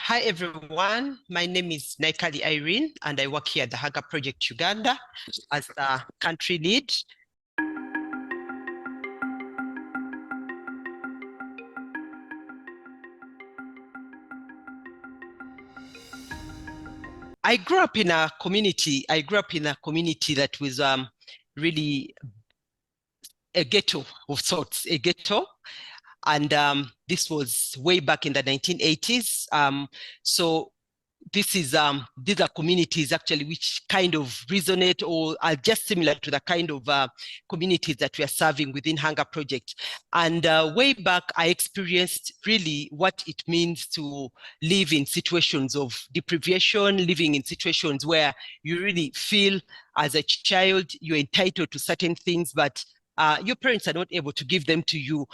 Hi everyone, my name is Naikaali Irene and I work here at the Hunger Project Uganda as the country lead. I grew up in a community that was really a ghetto of sorts, a ghetto. And this was way back in the 1980s. So these are communities actually which kind of resonate or are just similar to the kind of communities that we are serving within Hunger Project. And way back, I experienced really what it means to live in situations of deprivation, living in situations where you really feel as a child you're entitled to certain things, but your parents are not able to give them to you.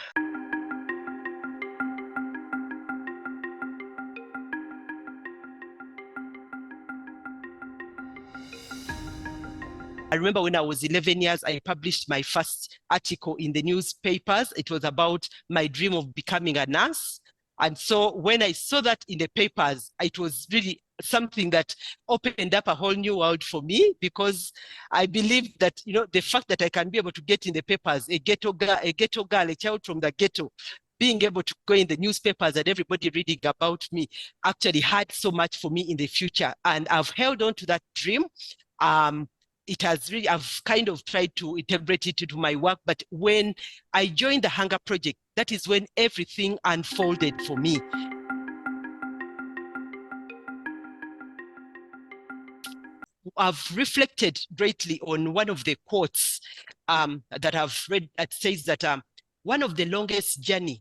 I remember when I was 11 years, I published my first article in the newspapers. It was about my dream of becoming a nurse. And so when I saw that in the papers, it was really something that opened up a whole new world for me, because I believe that, the fact that I can be able to get in the papers, a ghetto girl, a child from the ghetto, being able to go in the newspapers and everybody reading about me actually had so much for me in the future. And I've held on to that dream. I've kind of tried to integrate it into my work, but when I joined the Hunger Project, that is when everything unfolded for me. I've reflected greatly on one of the quotes that I've read that says that one of the longest journeys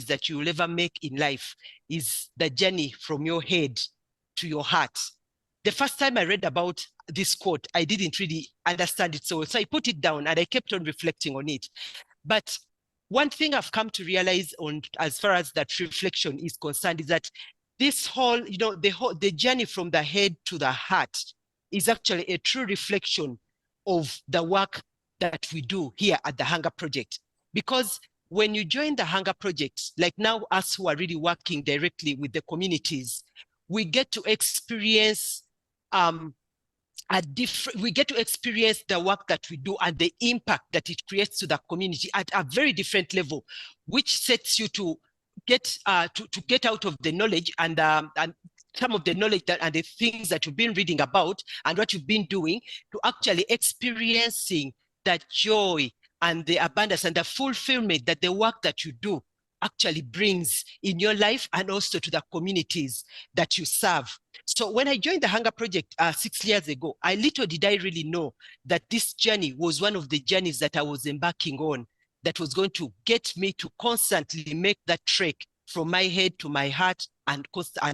that you will ever make in life is the journey from your head to your heart. The first time I read about this quote, I didn't really understand it so I put it down and I kept on reflecting on it. But one thing I've come to realize as far as that reflection is concerned is that this whole, the journey from the head to the heart is actually a true reflection of the work that we do here at the Hunger Project. Because when you join the Hunger Project, like now us who are really working directly with the communities, we get to experience we get to experience the work that we do and the impact that it creates to the community at a very different level, which sets you to get out of the knowledge and some of the knowledge and the things that you've been reading about and what you've been doing, to actually experiencing that joy and the abundance and the fulfillment that the work that you do actually brings in your life and also to the communities that you serve. So when I joined the Hunger Project 6 years ago, little did I really know that this journey was one of the journeys that I was embarking on, that was going to get me to constantly make that trek from my head to my heart and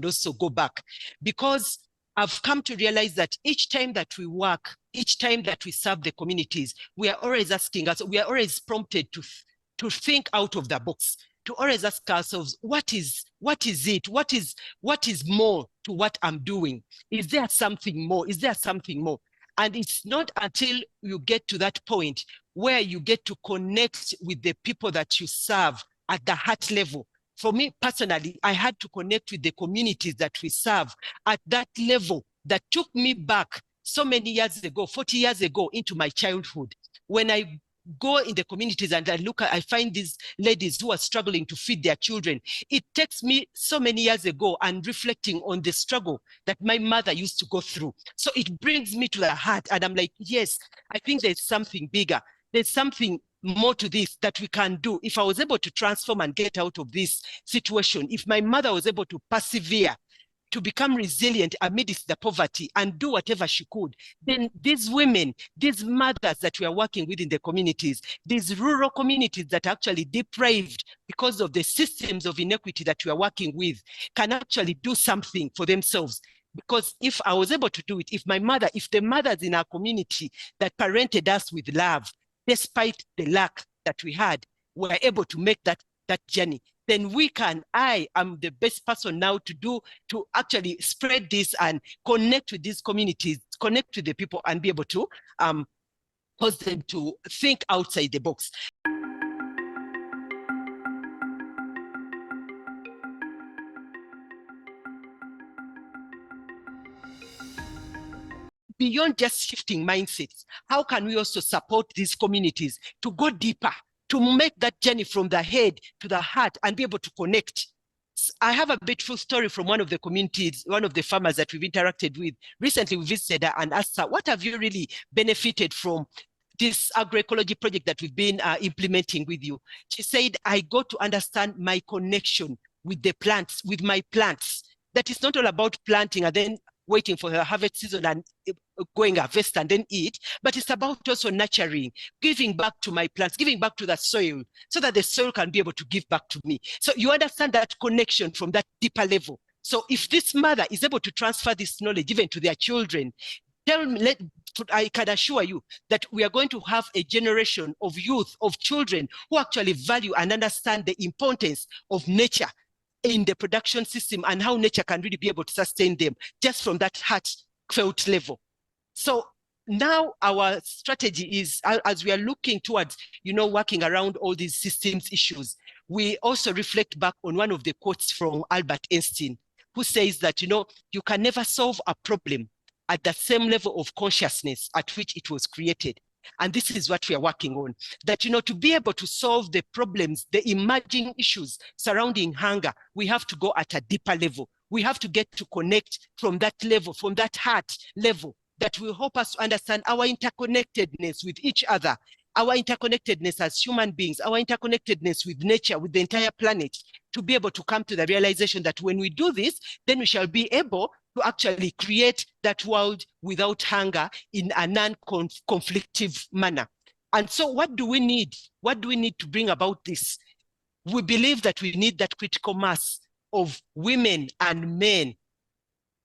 also go back. Because I've come to realize that each time that we work, each time that we serve the communities, we are always prompted to think out of the box, to always ask ourselves, what is it? What is more to what I'm doing? Is there something more? Is there something more? And it's not until you get to that point where you get to connect with the people that you serve at the heart level. For me personally, I had to connect with the communities that we serve at that level that took me back so many years ago, 40 years ago, into my childhood. When I go in the communities and I find these ladies who are struggling to feed their children, it takes me so many years ago and reflecting on the struggle that my mother used to go through. So it brings me to the heart and I'm like, yes, I think there's something bigger. There's something more to this that we can do. If I was able to transform and get out of this situation, if my mother was able to persevere, to become resilient amidst the poverty and do whatever she could, then these women, these mothers that we are working with in the communities, these rural communities that are actually deprived because of the systems of inequity that we are working with, can actually do something for themselves. Because if I was able to do it, if the mothers in our community that parented us with love, despite the lack that we had, were able to make that journey, then I am the best person now to actually spread this and connect with these communities, connect with the people and be able to cause them to think outside the box. beyond just shifting mindsets, how can we also support these communities to go deeper, to make that journey from the head to the heart and be able to connect? I have a beautiful story from one of the communities, one of the farmers that we've interacted with. Recently, we visited her and asked her, what have you really benefited from this agroecology project that we've been implementing with you? She said, I got to understand my connection with the plants, with my plants. That it's not all about planting and then waiting for her harvest season and going harvest and then eat, but it's about also nurturing, giving back to my plants, giving back to the soil so that the soil can be able to give back to me. So you understand that connection from that deeper level. So if this mother is able to transfer this knowledge even to their children, I can assure you that we are going to have a generation of youth, of children who actually value and understand the importance of nature in the production system and how nature can really be able to sustain them just from that heartfelt level. So now our strategy is, as we are looking towards, working around all these systems issues, we also reflect back on one of the quotes from Albert Einstein, who says that, you can never solve a problem at the same level of consciousness at which it was created. And this is what we are working on, that, to be able to solve the problems, the emerging issues surrounding hunger, we have to go at a deeper level. We have to get to connect from that level, from that heart level, that will help us to understand our interconnectedness with each other, our interconnectedness as human beings, our interconnectedness with nature, with the entire planet, to be able to come to the realization that when we do this, then we shall be able to actually create that world without hunger in a non-conflictive manner. And so what do we need? What do we need to bring about this? We believe that we need that critical mass of women and men,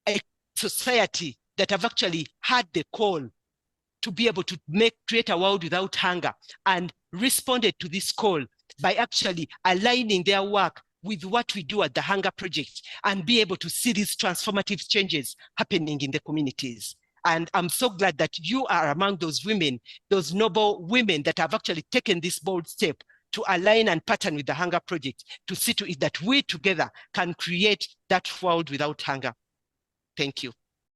a society that have actually had the call to be able to create a world without hunger, and responded to this call by actually aligning their work with what we do at the Hunger Project and be able to see these transformative changes happening in the communities. And I'm so glad that you are among those women, those noble women that have actually taken this bold step to align and pattern with the Hunger Project, to see to it that we together can create that world without hunger. Thank you.